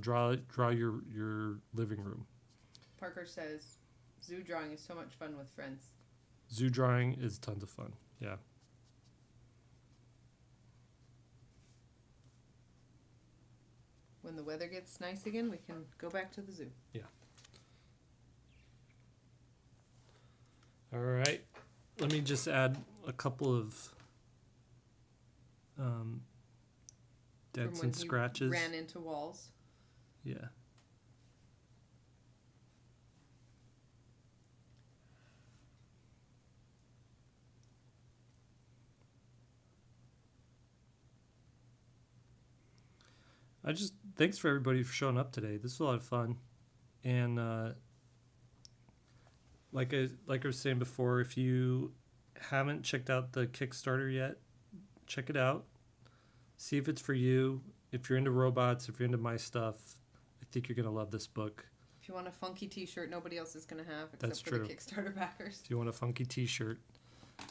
Draw your living room. Parker says, zoo drawing is so much fun with friends. Zoo drawing is tons of fun. Yeah. When the weather gets nice again, we can go back to the zoo. Yeah. All right. Let me just add a couple of dents From when and scratches. He ran into walls. Yeah. Thanks for everybody for showing up today. This was a lot of fun. And like I was saying before, if you haven't checked out the Kickstarter yet, check it out. See if it's for you. If you're into robots, if you're into my stuff, I think you're going to love this book. If you want a funky t-shirt nobody else is going to have except That's for true. the Kickstarter backers. If you want a funky t-shirt,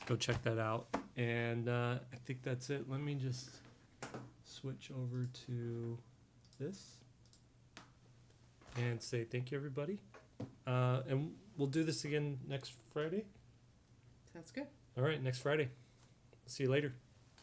go check that out. And I think that's it. Let me just switch over to this and say thank you, everybody. And we'll do this again next Friday. Sounds good. All right, next Friday. See you later.